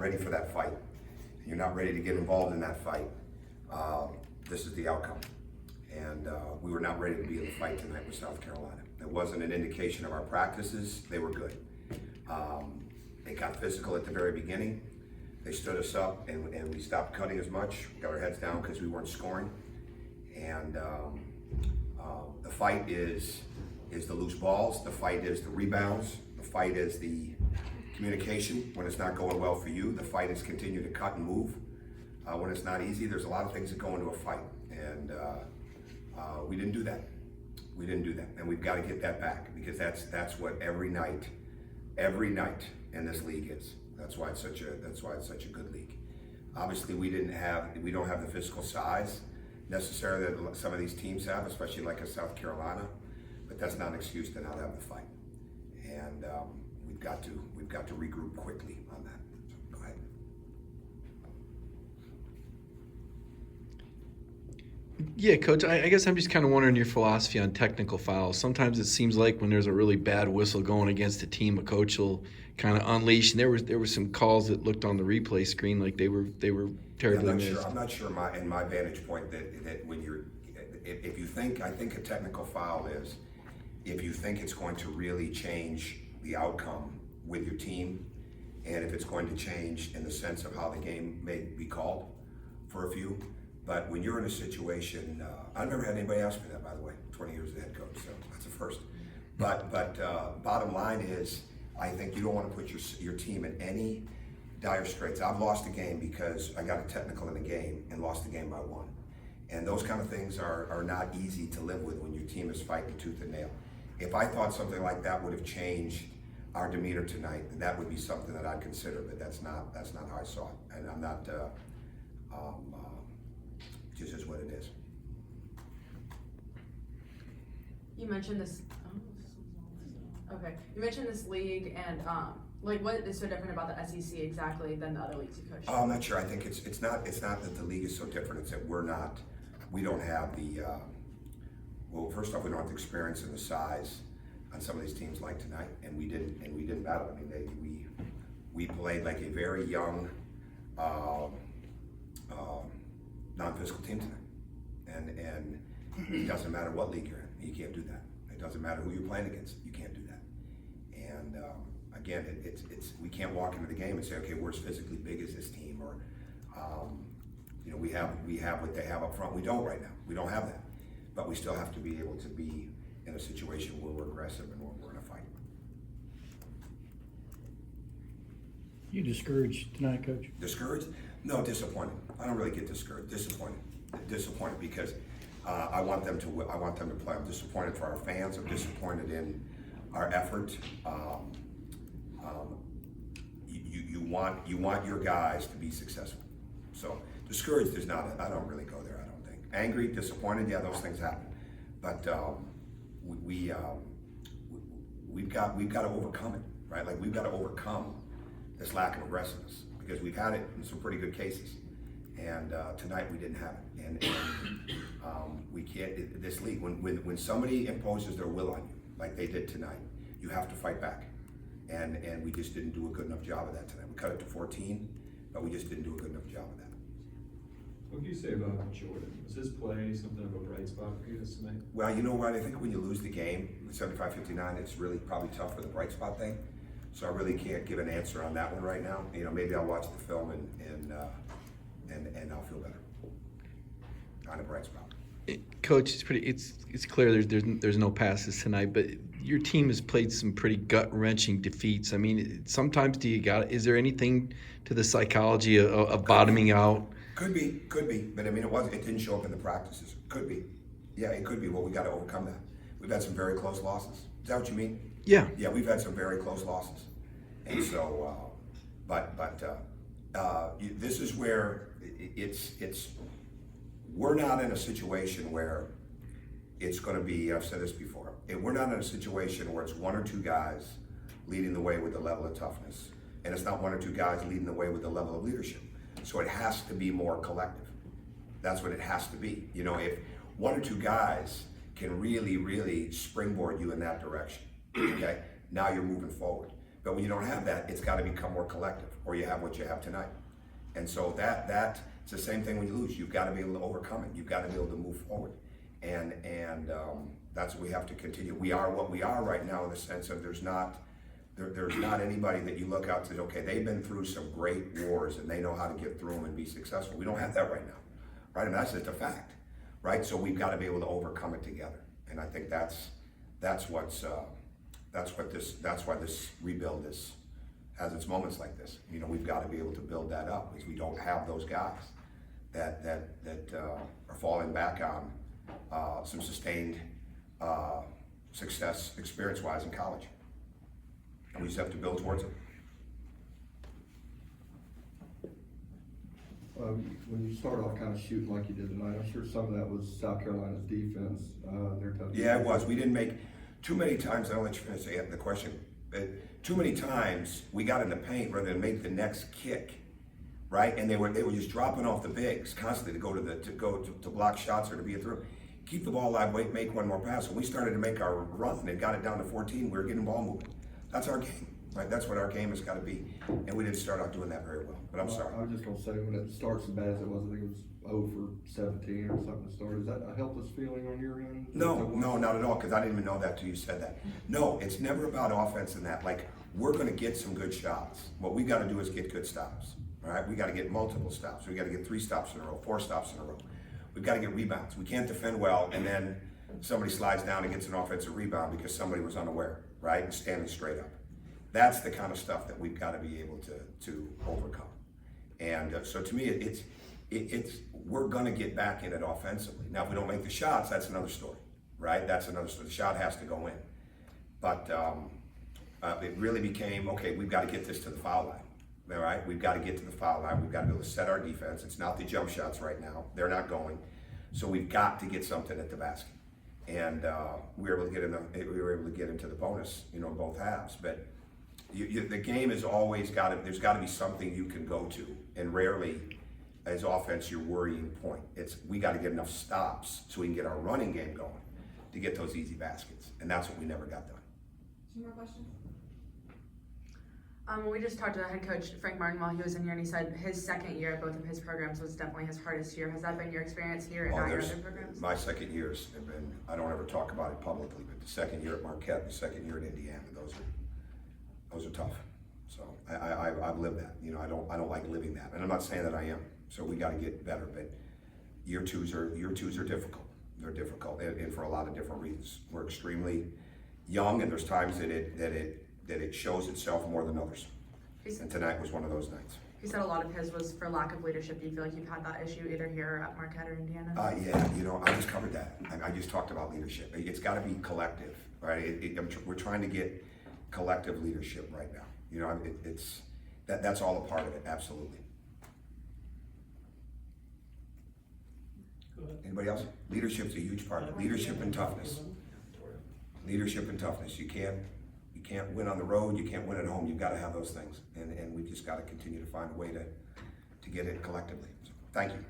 ready for that fight, and you're not ready to get involved in that fight, this is the outcome. And we were not ready to be in the fight tonight with South Carolina. It wasn't an indication of our practices. They were good. They got physical at the very beginning. They stood us up, and we stopped cutting as much. We got our heads down because we weren't scoring. And the fight is the loose balls. The fight is the rebounds. The fight is the communication when it's not going well for you. The fight is continue to cut and move when it's not easy. There's a lot of things that go into a fight, and we didn't do that. We didn't do that, and we've got to get that back, because that's what every night in this league is. That's why it's such a good league. Obviously, we don't have the physical size necessarily that some of these teams have, especially like a South Carolina. But that's not an excuse to not have the fight, and we've got to regroup quickly on that. So, go ahead. Yeah, Coach, I guess I'm just kind of wondering your philosophy on technical fouls. Sometimes it seems like when there's a really bad whistle going against a team, a coach will kind of unleash. And there were some calls that looked on the replay screen like they were terribly missed. I'm not sure in my vantage point that when you're, if you think, I think a technical foul is if you think it's going to really change the outcome with your team, and if it's going to change in the sense of how the game may be called for a few. But when you're in a situation, I've never had anybody ask me that, by the way, 20 years as a head coach, so that's a first. But bottom line is, I think you don't want to put your team in any dire straits. I've lost a game because I got a technical in the game and lost the game by 1. And those kind of things are not easy to live with when your team is fighting tooth and nail. If I thought something like that would have changed our demeanor tonight, then that would be something that I'd consider, but that's not how I saw it. And I'm not, just is what it is. You mentioned this. Okay, you mentioned this league, and like, what is so different about the SEC exactly than the other leagues you coached? I'm not sure. I think it's not that the league is so different. It's that we don't have the. Well, first off, we don't have the experience and the size on some of these teams like tonight, and we didn't battle. I mean, we played like a very young. Non-physical team tonight, and it doesn't matter what league you're in, you can't do that. It doesn't matter who you're playing against, you can't do that. And again, it's we can't walk into the game and say, okay, we're as physically big as this team, or we have what they have up front. We don't right now. We don't have that, but we still have to be able to be in a situation where we're aggressive and we're in a fight. You discouraged tonight, Coach? Discouraged? No, disappointed. I don't really get discouraged. Disappointed because I want them to play. I'm disappointed for our fans. I'm disappointed in our effort. You want your guys to be successful. So discouraged is not. I don't really go there. I don't think. Angry, disappointed. Yeah, those things happen. But we've got to overcome it, right? Like we've got to overcome this lack of aggressiveness, because we've had it in some pretty good cases, and tonight we didn't have it. And we can't. This league, when somebody imposes their will on you, like they did tonight, you have to fight back. And we just didn't do a good enough job of that tonight. We cut it to 14, but we just didn't do a good enough job of that. What can you say about Jordan? Was his play something of a bright spot for you this tonight? Well, you know what? I think when you lose the game, 75-59, it's really probably tough for the bright spot thing. So I really can't give an answer on that one right now. Maybe I'll watch the film and I'll feel better on a bright spot. Coach, it's clear there's no passes tonight, but your team has played some pretty gut-wrenching defeats. I mean, sometimes is there anything to the psychology of bottoming out? Could be, but I mean, it didn't show up in the practices. Could be. Yeah, it could be. Well, we got to overcome that. We've had some very close losses. Is that what you mean? Yeah. Yeah, we've had some very close losses. And so, this is where we're not in a situation where it's going to be, I've said this before, we're not in a situation where it's one or two guys leading the way with the level of toughness, and it's not one or two guys leading the way with the level of leadership. So it has to be more collective. That's what it has to be. If one or two guys can really, really springboard you in that direction, okay, now you're moving forward. But when you don't have that, it's got to become more collective, or you have what you have tonight. And so it's the same thing when you lose. You've got to be able to overcome it. You've got to be able to move forward. And that's what we have to continue. We are what we are right now in the sense of there's not anybody that you look out to say, okay, they've been through some great wars and they know how to get through them and be successful. We don't have that right now, right? And that's just a fact, right? So we've got to be able to overcome it together. And I think that's why this rebuild has its moments like this. You know, we've got to be able to build that up because we don't have those guys that are falling back on some sustained success experience-wise in college. And we just have to build towards it. When you started off kind of shooting like you did tonight, I'm sure some of that was South Carolina's defense. Their tough Yeah, it was. We didn't make too many times. I'll let you finish the question. Too many times we got in the paint rather than make the next kick, right? And they were just dropping off the bigs constantly to block shots or to be through. Keep the ball alive. Wait, make one more pass. When we started to make our run and got it down to 14, we were getting the ball moving. That's our game, right? That's what our game has got to be. And we didn't start out doing that very well. But I'm sorry. I was just going to say, when it starts as bad as it was, I think it was 0 for 17 or something to start. Is that a helpless feeling on your end? No, not at all, because I didn't even know that till you said that. No, it's never about offense and that. Like, we're going to get some good shots. What we got to do is get good stops, all right? We got to get multiple stops. We got to get 3 stops in a row, 4 stops in a row. We've got to get rebounds. We can't defend well, and then somebody slides down and gets an offensive rebound because somebody was unaware, right? And standing straight up. That's the kind of stuff that we've got to be able to overcome. And so to me, it's we're going to get back in it offensively. Now, if we don't make the shots, that's another story, right? That's another story. The shot has to go in. But it really became, okay, we've got to get this to the foul line, all right? We've got to get to the foul line. We've got to be able to set our defense. It's not the jump shots right now. They're not going. So we've got to get something at the basket. And we were able to get into the bonus, you know, both halves. But the game has always there's got to be something you can go to, and rarely as offense your worrying point. We got to get enough stops so we can get our running game going to get those easy baskets, and that's what we never got done. 2 more questions? We just talked to head coach Frank Martin while he was in here, and he said his second year at both of his programs was definitely his hardest year. Has that been your experience here and not your other programs? My second years have been, I don't ever talk about it publicly, but the second year at Marquette, the second year at Indiana, those are tough. So I've lived that. You know, I don't like living that, and I'm not saying that I am. So we got to get better. But year twos are difficult. They're difficult, and for a lot of different reasons. We're extremely young, and there's times that it shows itself more than others. And tonight was one of those nights. He said a lot of his was for lack of leadership. Do you feel like you've had that issue either here or at Marquette or Indiana? Yeah, you know, I just covered that. I just talked about leadership. It's got to be collective, right? We're trying to get collective leadership right now. You know, that's all a part of it, absolutely. Anybody else? Leadership's a huge part of it. Leadership and toughness. Leadership and toughness. You can't win on the road, you can't win at home. You've got to have those things. And we've just got to continue to find a way to get it collectively. So, thank you.